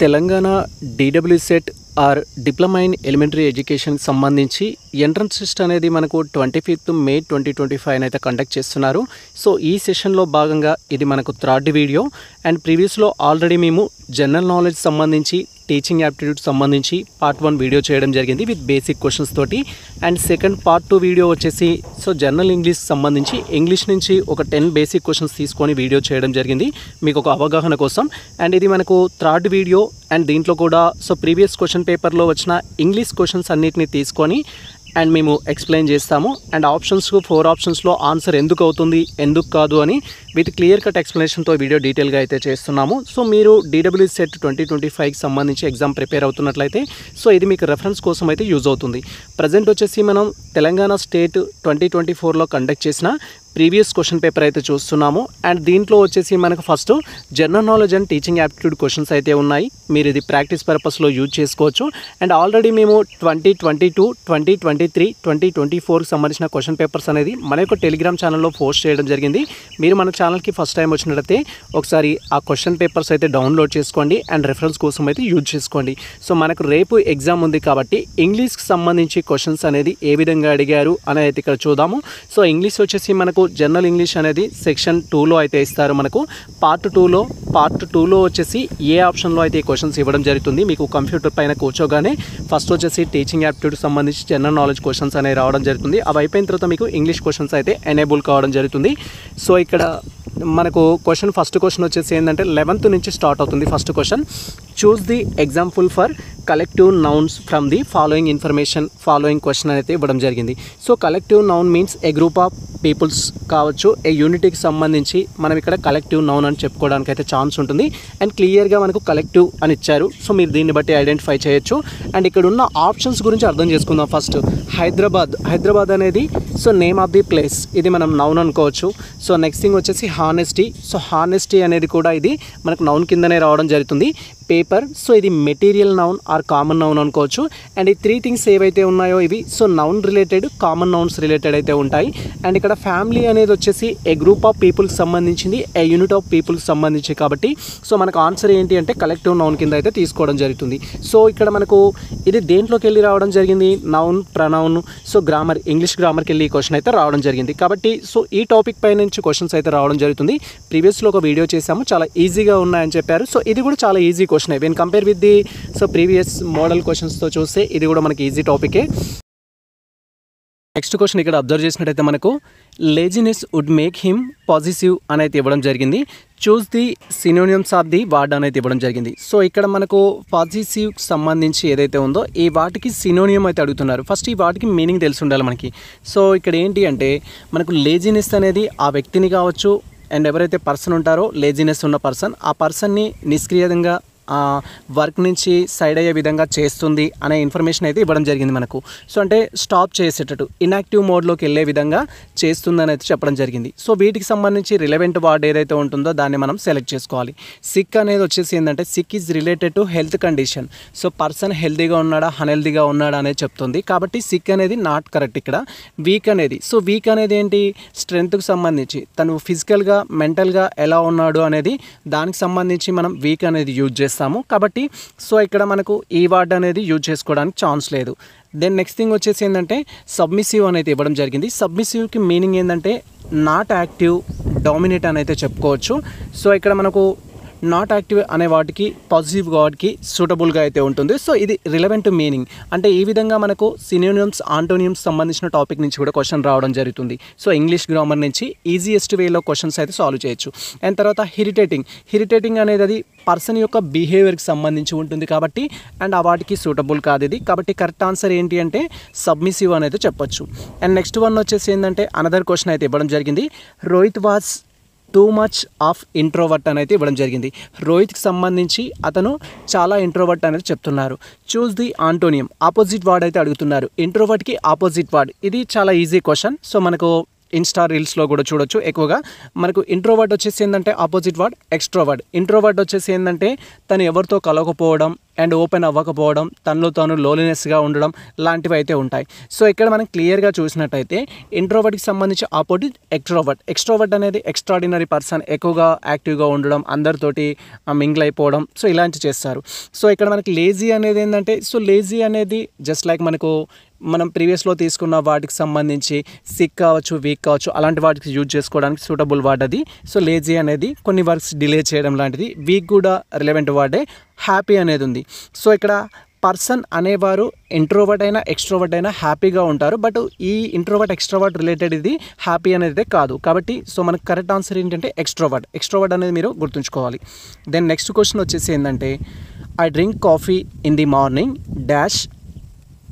Telangana DWCET or diploma in elementary ఎడ్యుకేషన్కి సంబంధించి entrance test అనేది మనకు 25th May 2025 అయితే కండక్ట్ చేస్తున్నారు. సో ఈ సెషన్లో భాగంగా ఇది మనకు థర్డ్ వీడియో. అండ్ ప్రీవియస్లో ఆల్రెడీ మేము జనరల్ నాలెడ్జ్ సంబంధించి టీచింగ్ యాప్టిట్యూడ్ సంబంధించి పార్ట్ 1 వీడియో చేయడం జరిగింది విత్ బేసిక్ క్వశ్చన్స్ తోటి. అండ్ సెకండ్ పార్ట్ 2 వీడియో వచ్చేసి జనరల్ ఇంగ్లీష్ సంబంధించి ఇంగ్లీష్ నుంచి ఒక 10 బేసిక్ క్వశ్చన్స్ తీసుకొని వీడియో చేయడం జరిగింది మీకు ఒక అవగాహన కోసం. అండ్ ఇది మనకు థర్డ్ వీడియో. అండ్ దీంట్లో కూడా ప్రీవియస్ క్వశ్చన్ పేపర్లో వచ్చిన ఇంగ్లీష్ క్వశ్చన్స్ అన్నిటిని తీసుకొని అండ్ మేము ఎక్స్ప్లెయిన్ చేస్తాము. అండ్ 4 ఆప్షన్స్లో ఆన్సర్ ఎందుకు అవుతుంది ఎందుకు కాదు అని విత్ క్లియర్ కట్ ఎక్స్ప్లెనేషన్తో వీడియో డీటెయిల్గా అయితే చేస్తున్నాము. సో మీరు డీడబ్ల్యూసెట్ 2025కి సంబంధించి ఎగ్జామ్ ప్రిపేర్ అవుతున్నట్లయితే ఇది మీకు రెఫరెన్స్ కోసం అయితే యూజ్ అవుతుంది. ప్రజెంట్ వచ్చేసి మనం తెలంగాణ స్టేట్ 2024లో కండక్ట్ చేసిన ప్రీవియస్ క్వశ్చన్ పేపర్ అయితే చూస్తున్నాము. అండ్ దీంట్లో వచ్చేసి మనకు first general knowledge and teaching aptitude questions అయితే ఉన్నాయి. మీరు ఇది ప్రాక్టీస్ పర్పస్లో యూజ్ చేసుకోవచ్చు. అండ్ ఆల్రెడీ మేము 2022, 2023, 2024కి సంబంధించిన క్వశ్చన్ పేపర్స్ అనేది మన యొక్క టెలిగ్రామ్ ఛానల్లో పోస్ట్ చేయడం జరిగింది. మీరు మన ఛానల్కి ఫస్ట్ టైం వచ్చినట్లయితే ఒకసారి ఆ క్వశ్చన్ పేపర్స్ అయితే డౌన్లోడ్ చేసుకోండి అండ్ రెఫరెన్స్ కోసం అయితే యూజ్ చేసుకోండి. సో మనకు రేపు ఎగ్జామ్ ఉంది కాబట్టి ఇంగ్లీష్కి సంబంధించి క్వశ్చన్స్ అనేది ఏ విధంగా అడిగారు అనేది అయితే ఇక్కడ చూద్దాము. సో ఇంగ్లీష్ వచ్చేసి మనకు జనరల్ ఇంగ్లీష్ అనేది సెక్షన్ 2లో అయితే ఇస్తారు. మనకు పార్ట్ 2లో వచ్చేసి ఏ ఆప్షన్లో అయితే ఈ క్వశ్చన్స్ ఇవ్వడం జరుగుతుంది. మీకు కంప్యూటర్ పైన కూర్చోగానే ఫస్ట్ వచ్చేసి టీచింగ్ యాప్టిట్యూడ్ సంబంధించి జనరల్ నాలెడ్జ్ క్వశ్చన్స్ అనేవి రావడం జరుగుతుంది. అవి అయిపోయిన తర్వాత మీకు ఇంగ్లీష్ క్వశ్చన్స్ అయితే ఎనేబుల్ కావడం జరుగుతుంది. సో ఇక్కడ మనకు ఫస్ట్ క్వశ్చన్ వచ్చేసి ఏంటంటే 11th నుంచి స్టార్ట్ అవుతుంది. First question, choose the example for collective nouns from the following information. Following question అయితే ఇవ్వడం జరిగింది. So collective noun means a group of peoples కావచ్చు, ఏ యూనిటీకి సంబంధించి మనం ఇక్కడ కలెక్టివ్ నౌన్ అని చెప్పుకోవడానికి అయితే ఛాన్స్ ఉంటుంది. అండ్ క్లియర్గా మనకు కలెక్టివ్ అని ఇచ్చారు. సో మీరు దీన్ని బట్టి ఐడెంటిఫై చేయొచ్చు. అండ్ ఇక్కడ ఉన్న ఆప్షన్స్ గురించి అర్థం చేసుకుందాం. ఫస్ట్ హైదరాబాద్ అనేది నేమ్ ఆఫ్ ది ప్లేస్, ఇది మనం నౌన్ అనుకోవచ్చు. సో నెక్స్ట్ థింగ్ వచ్చేసి హానెస్టీ. హానెస్టీ అనేది కూడా ఇది మనకు నౌన్ కిందనే రావడం జరుగుతుంది. పేపర్, ఇది material noun are common noun అనుకోవచ్చు. అండ్ ఈ 3 థింగ్స్ ఏవైతే ఉన్నాయో ఇవి noun related, common nouns related అయితే ఉంటాయి. అండ్ ఇక్కడ ఫ్యామిలీ అనేది వచ్చేసి ఏ గ్రూప్ ఆఫ్ పీపుల్కి సంబంధించింది, ఏ యూనిట్ ఆఫ్ పీపుల్కి సంబంధించి కాబట్టి మనకు ఆన్సర్ ఏంటి అంటే కలెక్టివ్ నౌన్ కింద అయితే తీసుకోవడం జరుగుతుంది. సో ఇక్కడ మనకు ఇది దేంట్లోకి వెళ్ళి రావడం జరిగింది, నౌన్, ప్రనౌన్, గ్రామర్, ఇంగ్లీష్ గ్రామర్కి వెళ్ళి ఈ క్వశ్చన్ అయితే రావడం జరిగింది. కాబట్టి ఈ టాపిక్ పై నుంచి క్వశ్చన్స్ అయితే రావడం జరుగుతుంది. ప్రీవియస్లో ఒక వీడియో చేసాము, చాలా ఈజీగా ఉన్నాయని చెప్పారు. ఇది కూడా చాలా easy question. When compare with the previous model క్వశ్చన్స్తో చూస్తే ఇది కూడా మనకి ఈజీ టాపికే. నెక్స్ట్ క్వశ్చన్ ఇక్కడ అబ్జర్వ్ చేసినట్టయితే మనకు laziness would make him positive అని అయితే ఇవ్వడం జరిగింది. Choose the synonyms of the word అనేది ఇవ్వడం జరిగింది. సో ఇక్కడ మనకు పాజిటివ్కి సంబంధించి ఏదైతే ఉందో ఈ వాటికి సినోనియం అయితే అడుగుతున్నారు. ఫస్ట్ ఈ వాటికి మీనింగ్ తెలిసి ఉండాలి మనకి. సో ఇక్కడ ఏంటి అంటే మనకు లేజినెస్ అనేది ఆ వ్యక్తిని కావచ్చు, అండ్ ఎవరైతే పర్సన్ ఉంటారో లేజినెస్ ఉన్న పర్సన్, ఆ పర్సన్ని నిష్క్రియంగా వర్క్ నుంచి సైడ్ అయ్యే విధంగా చేస్తుంది అనే ఇన్ఫర్మేషన్ అయితే ఇవ్వడం జరిగింది మనకు. అంటే స్టాప్ చేసేటట్టు ఇన్యాక్టివ్ మోడ్లోకి వెళ్ళే విధంగా చేస్తుందని అయితే చెప్పడం జరిగింది. సో వీటికి సంబంధించి రిలవెంట్ వర్డ్ ఏదైతే ఉంటుందో దాన్ని మనం సెలెక్ట్ చేసుకోవాలి. సిక్ అనేది వచ్చేసి ఏంటంటే sick is related to health condition. Person హెల్తీగా ఉన్నాడా అన్హెల్తీగా ఉన్నాడా అనేది చెప్తుంది. కాబట్టి సిక్ అనేది నాట్ కరెక్ట్ ఇక్కడ. వీక్ అనేది ఏంటి, స్ట్రెంగ్త్కి సంబంధించి తను ఫిజికల్గా మెంటల్గా ఎలా ఉన్నాడు అనేది దానికి సంబంధించి మనం వీక్ అనేది యూజ్ చేస్తాం. కాబట్టి ఇక్కడ మనకు ఈ వర్డ్ అనేది యూజ్ చేసుకోవడానికి ఛాన్స్ లేదు. దెన్ నెక్స్ట్ థింగ్ వచ్చేసి ఏంటంటే సబ్మిసివ్ అనేది ఇవ్వడం జరిగింది. సబ్మిసివ్కి మీనింగ్ ఏంటంటే నాట్ యాక్టివ్, డామినేట్ అని అయితే చెప్పుకోవచ్చు. ఇక్కడ మనకు నాట్ యాక్టివ్ అనే వాటికి పాజిటివ్ వాటికి సూటబుల్గా అయితే ఉంటుంది. ఇది రిలవెంట్ మీనింగ్. అంటే ఈ విధంగా మనకు సినోనిమ్స్, ఆంటోనియమ్స్ సంబంధించిన టాపిక్ నుంచి కూడా క్వశ్చన్ రావడం జరుగుతుంది. ఇంగ్లీష్ గ్రామర్ నుంచి ఈజియెస్ట్ వేలో క్వశ్చన్స్ అయితే సాల్వ్ చేయొచ్చు. అండ్ తర్వాత హిరిటేటింగ్ అనేది అది పర్సన్ యొక్క బిహేవియర్కి సంబంధించి ఉంటుంది కాబట్టి అండ్ ఆ వాటికి సూటబుల్ కాదు ఇది. కాబట్టి కరెక్ట్ ఆన్సర్ ఏంటి అంటే సబ్మిసివ్ అనేది చెప్పొచ్చు. అండ్ నెక్స్ట్ వన్ వచ్చేసి ఏంటంటే అనదర్ క్వశ్చన్ అయితే ఇవ్వడం జరిగింది. Rohit was too much of introvert అనేది ఇవ్వడం జరిగింది. రోహిత్కి సంబంధించి అతను చాలా ఇంట్రోవర్ట్ అనేది చెప్తున్నారు. చూస్ ది ఆంటోనియం, ఆపోజిట్ వర్డ్ అయితే అడుగుతున్నారు. ఇంట్రోవర్ట్కి ఆపోజిట్ వర్డ్, ఇది చాలా ఈజీ క్వశ్చన్. మనకు ఇన్స్టా రీల్స్లో కూడా చూడొచ్చు. ఎక్కువగా మనకు ఇంట్రోవర్ట్ వచ్చేసి ఏంటంటే ఆపోజిట్ వర్డ్ ఎక్స్ట్రోవర్ట్. ఇంట్రోవర్ట్ వచ్చేసి ఏంటంటే తను ఎవరితో కలవకపోవడం, అండ్ ఓపెన్ అవ్వకపోవడం, తనలో తాను లోలీనెస్గా ఉండడం లాంటివి అయితే ఉంటాయి. సో ఇక్కడ మనం క్లియర్గా చూసినట్టయితే ఇంట్రోవర్ట్కి సంబంధించి ఆపోజిట్ ఎక్స్ట్రోవర్ట్. ఎక్స్ట్రోవర్ట్ అనేది ఎక్స్ట్రాడినరీ పర్సన్, ఎక్కువగా యాక్టివ్గా ఉండడం, అందరితోటి మింగిల్ అయిపోవడం, సో ఇలాంటివి చేస్తారు. సో ఇక్కడ మనకి లేజీ అనేది ఏంటంటే, సో లేజీ అనేది జస్ట్ లైక్ మనం ప్రీవియస్లో తీసుకున్న వాటికి సంబంధించి సిక్ కావచ్చు, వీక్ కావచ్చు, అలాంటి వాటికి యూజ్ చేసుకోవడానికి సూటబుల్ వర్డ్ అది. సో లేజీ అనేది కొన్ని వర్క్స్ డిలే చేయడం లాంటిది. వీక్ కూడా రిలవెంట్ వర్డే. హ్యాపీ అనేది ఉంది. సో ఇక్కడ పర్సన్ అనేవారు ఇంట్రోవర్ట్ అయినా ఎక్స్ట్రోవర్ట్ అయినా హ్యాపీగా ఉంటారు. బట్ ఈ ఇంట్రోవర్ట్ ఎక్స్ట్రోవర్ట్ రిలేటెడ్ ఇది హ్యాపీ అనేది కాదు. కాబట్టి సో మనకు కరెక్ట్ ఆన్సర్ ఏంటంటే ఎక్స్ట్రోవర్ట్ అనేది మీరు గుర్తుంచుకోవాలి. దెన్ నెక్స్ట్ క్వశ్చన్ వచ్చేసి ఏంటంటే, I drink coffee in the morning dash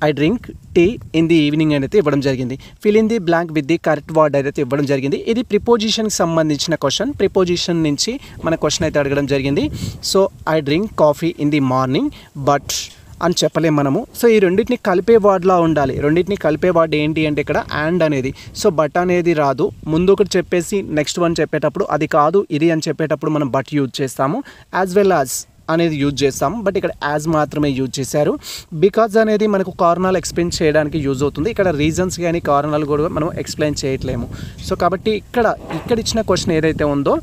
I drink tea in the evening అనేది ఇవ్వడం జరిగింది. Fill in the blank with the correct word అయితే ఇవ్వడం జరిగింది. ఇది ప్రిపోజిషన్కి సంబంధించిన క్వశ్చన్. ప్రిపోజిషన్ నుంచి మన క్వశ్చన్ అయితే అడగడం జరిగింది. So I drink coffee in the morning but అని చెప్పలేము మనము. సో ఈ రెండింటిని కలిపే వర్డ్లా ఉండాలి. రెండింటిని కలిపే వర్డ్ ఏంటి అంటే ఇక్కడ అండ్ అనేది. సో బట్ అనేది రాదు. ముందు ఒకటి చెప్పేసి నెక్స్ట్ వన్ చెప్పేటప్పుడు అది కాదు ఇది అని చెప్పేటప్పుడు మనం బట్ యూజ్ చేస్తాము. యాజ్ వెల్ యాజ్ అనేది యూజ్ చేస్తాము. బట్ ఇక్కడ యాజ్ మాత్రమే యూజ్ చేశారు. బికాజ్ అనేది మనకు కారణాలు ఎక్స్ప్లెయిన్ చేయడానికి యూజ్ అవుతుంది. ఇక్కడ రీజన్స్ కానీ కారణాలు కూడా మనం ఎక్స్ప్లెయిన్ చేయట్లేము. సో కాబట్టి ఇక్కడ ఇచ్చిన క్వశ్చన్ ఏదైతే ఉందో,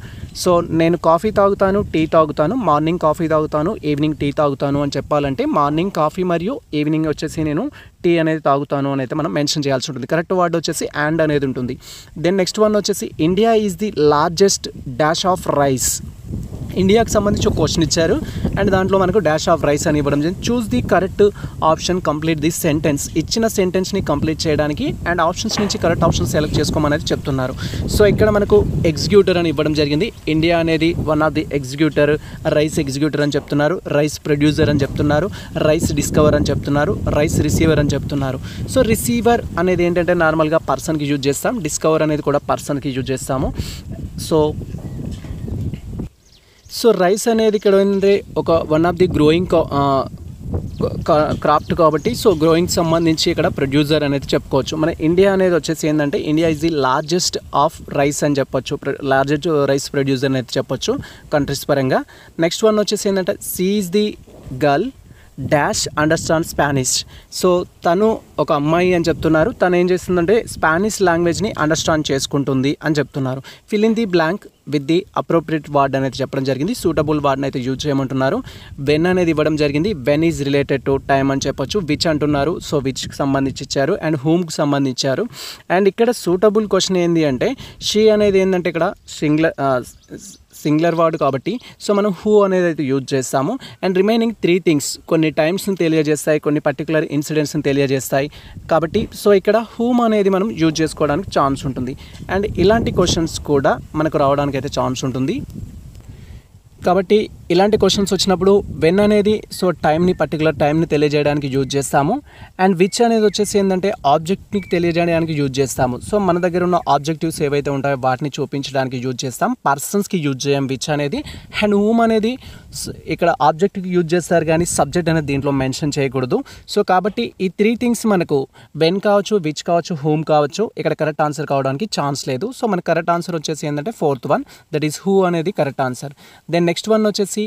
సో నేను కాఫీ తాగుతాను, టీ తాగుతాను, మార్నింగ్ కాఫీ తాగుతాను, ఈవినింగ్ టీ తాగుతాను అని చెప్పాలంటే మార్నింగ్ కాఫీ మరియు ఈవినింగ్ వచ్చేసి నేను టీ అనేది తాగుతాను అని అయితే మనం మెన్షన్ చేయాల్సి ఉంటుంది. కరెక్ట్ వర్డ్ వచ్చేసి అండ్ అనేది ఉంటుంది. దెన్ నెక్స్ట్ వన్ వచ్చేసి India is the largest dash of rice. ఇండియాకి సంబంధించి ఒక క్వశ్చన్ ఇచ్చారు అండ్ దాంట్లో మనకు డాష్ ఆఫ్ రైస్ అని ఇవ్వడం జరిగింది. Choose the correct option, complete the sentence. ఇచ్చిన సెంటెన్స్ని కంప్లీట్ చేయడానికి అండ్ ఆప్షన్స్ నుంచి కరెక్ట్ ఆప్షన్ సెలెక్ట్ చేసుకోమనేది చెప్తున్నారు. సో ఇక్కడ మనకు ఎగ్జిక్యూటర్ అని ఇవ్వడం జరిగింది. ఇండియా అనేది one of the executor, rice executor అని చెప్తున్నారు, రైస్ ప్రొడ్యూసర్ అని చెప్తున్నారు, రైస్ డిస్కవర్ అని చెప్తున్నారు, రైస్ రిసీవర్ అని చెప్తున్నారు. సో రిసీవర్ అనేది ఏంటంటే నార్మల్గా పర్సన్కి యూజ్ చేస్తాం, డిస్కవర్ అనేది కూడా పర్సన్కి యూజ్ చేస్తాము. సో రైస్ అనేది ఇక్కడ ఏంటంటే ఒక one of the growing craft కాబట్టి సో గ్రోయింగ్ సంబంధించి ఇక్కడ ప్రొడ్యూసర్ అనేది చెప్పుకోవచ్చు. మన ఇండియా అనేది వచ్చేసి ఏంటంటే India is the largest of rice అని చెప్పొచ్చు, లార్జెస్ట్ రైస్ ప్రొడ్యూసర్ అనేది చెప్పొచ్చు కంట్రీస్ పరంగా. నెక్స్ట్ వన్ వచ్చేసి ఏంటంటే she is the girl dash understand Spanish. So తను ఒక అమ్మాయి అని చెప్తున్నారు, తను ఏం చేస్తుందంటే స్పానిష్ లాంగ్వేజ్ని అండర్స్టాండ్ చేసుకుంటుంది అని చెప్తున్నారు. Fill in the blank with the appropriate word అనేది చెప్పడం జరిగింది. సూటబుల్ వర్డ్ని అయితే యూజ్ చేయమంటున్నారు. వెన్ అనేది ఇవ్వడం జరిగింది. When is related to time అని చెప్పొచ్చు. విచ్ అంటున్నారు, సో విచ్కి సంబంధించి ఇచ్చారు అండ్ హూమ్కి సంబంధించారు. అండ్ ఇక్కడ సూటబుల్ క్వశ్చన్ ఏంటి అంటే షీ అనేది ఏంటంటే ఇక్కడ సింగులర్ వర్డ్ కాబట్టి సో మనం హూ అనేది అయితే యూజ్ చేస్తాము. అండ్ రిమైనింగ్ 3 థింగ్స్ కొన్ని టైమ్స్ని తెలియజేస్తాయి, కొన్ని పర్టికులర్ ఇన్సిడెంట్స్ని తెలియజేస్తాయి కాబట్టి సో ఇక్కడ హూమ్ అనేది మనం యూజ్ చేసుకోవడానికి ఛాన్స్ ఉంటుంది. అండ్ ఇలాంటి క్వశ్చన్స్ కూడా మనకు రావడానికి అయితే ఛాన్స్ ఉంటుంది. కాబట్టి ఇలాంటి క్వశ్చన్స్ వచ్చినప్పుడు వెన్ అనేది సో టైంని పర్టికులర్ టైంని తెలియజేయడానికి యూజ్ చేస్తాము. అండ్ విచ్ అనేది వచ్చేసి ఏంటంటే ఆబ్జెక్ట్ని తెలియజేయడానికి యూజ్ చేస్తాము. సో మన దగ్గర ఉన్న ఆబ్జెక్టివ్స్ ఏవైతే ఉంటాయో వాటిని చూపించడానికి యూజ్ చేస్తాం. పర్సన్స్కి యూజ్ చేయం విచ్ అనేది. అండ్ హూమ్ అనేది ఇక్కడ ఆబ్జెక్ట్కి యూజ్ చేస్తారు కానీ సబ్జెక్ట్ అనేది దీంట్లో మెన్షన్ చేయకూడదు. సో కాబట్టి ఈ 3 థింగ్స్ మనకు వెన్ కావచ్చు, విచ్ కావచ్చు, హూమ్ కావచ్చు ఇక్కడ కరెక్ట్ ఆన్సర్ కావడానికి ఛాన్స్ లేదు. సో మన కరెక్ట్ ఆన్సర్ వచ్చేసి ఏంటంటే 4th one, that is who అనేది correct answer. Then next one వచ్చేసి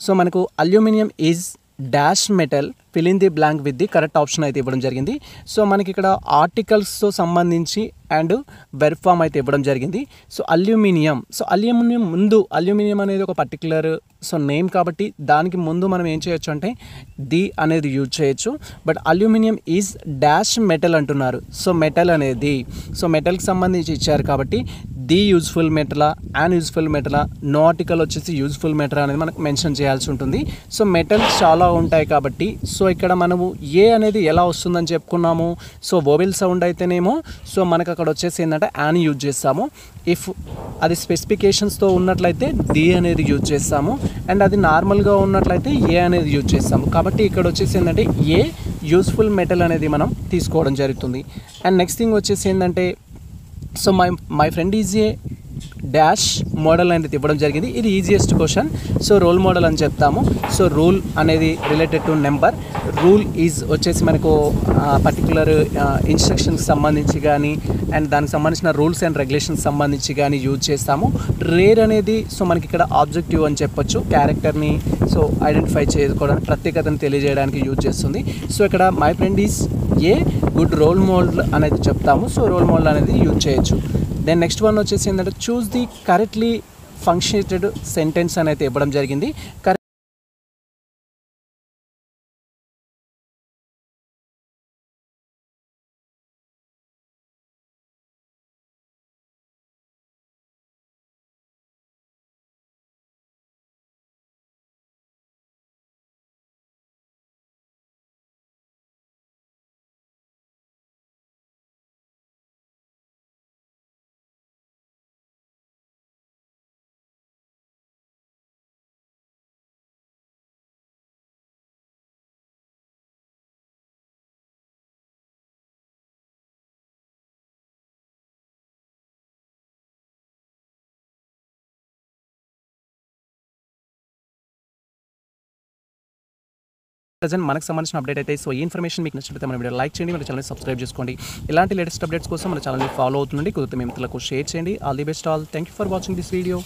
సో మనకు aluminium is dash metal, fill in the blank with the correct option అయితే ఇవ్వడం జరిగింది. సో మనకి ఇక్కడ ఆర్టికల్స్తో సంబంధించి అండ్ వెర్బ్ ఫామ్ అయితే ఇవ్వడం జరిగింది. సో అల్యూమినియం అల్యూమినియం అనేది ఒక పర్టికులర్ సో నేమ్ కాబట్టి దానికి ముందు మనం ఏం చేయొచ్చు అంటే ది అనేది యూజ్ చేయొచ్చు. But aluminium is dash metal అంటున్నారు. సో మెటల్ అనేది సో మెటల్కి సంబంధించి ఇచ్చారు కాబట్టి ది యూజ్ఫుల్ మెటలా, యాన్ యూజ్ఫుల్ మెటలా, నో ఆర్టికల్ వచ్చేసి యూజ్ఫుల్ మెటల్ అనేది మనకు మెన్షన్ చేయాల్సి ఉంటుంది. సో మెటల్స్ చాలా ఉంటాయి కాబట్టి సో ఇక్కడ మనము ఏ అనేది ఎలా వస్తుందని చెప్పుకున్నాము. సో వోవెల్ సౌండ్ అయితేనేమో సో మనకు అక్కడ వచ్చేసి ఏంటంటే యాన్ యూజ్ చేస్తాము. ఇఫ్ అది స్పెసిఫికేషన్స్తో ఉన్నట్లయితే ది అనేది యూజ్ చేస్తాము. అండ్ అది నార్మల్గా ఉన్నట్లయితే ఏ అనేది యూజ్ చేస్తాము. కాబట్టి ఇక్కడ వచ్చేసి ఏంటంటే ఏ యూజ్ఫుల్ మెటల్ అనేది మనం తీసుకోవడం జరుగుతుంది. అండ్ నెక్స్ట్ థింగ్ వచ్చేసి ఏంటంటే so my friend is a dash model అనేది ఇవ్వడం జరిగింది. ఇది easiest question. So role model అని చెప్తాము. సో రూల్ అనేది related to number, rule is వచ్చేసి మనకు పర్టికులర్ ఇన్స్ట్రక్షన్కి సంబంధించి కానీ అండ్ దానికి సంబంధించిన రూల్స్ అండ్ రెగ్యులేషన్స్ సంబంధించి కానీ యూజ్ చేస్తాము. రేర్ అనేది సో మనకి ఇక్కడ ఆబ్జెక్టివ్ అని చెప్పొచ్చు, క్యారెక్టర్ని సో ఐడెంటిఫై చేసుకోవడానికి, ప్రత్యేకతను తెలియజేయడానికి యూజ్ చేస్తుంది. సో ఇక్కడ my friend is a good role model అనేది చెప్తాము. సో రోల్ మోడల్ అనేది యూజ్ చేయొచ్చు. దెన్ నెక్స్ట్ వన్ వచ్చేసి ఏంటంటే choose the correctly punctuated sentence అనేది ఇవ్వడం జరిగింది. ప్రజెంట్ మనకు సంబంధించిన అప్డేట్ అయితే. సో ఈ ఇన్ఫర్మేషన్ మీకు నచ్చినట్లయితే మన వీడియో లైక్ చేయండి, మన ఛానల్ సబ్స్క్రైబ్ చేసుకోండి. ఇలాంటి లేటెస్ట్ అప్డేట్స్ కోసం మన ఛానల్ని ఫాలో అవుతుండండి. కుదిరితే మీ మిత్రులకు షేర్ చేయండి. All the best all. Thank you for watching this video.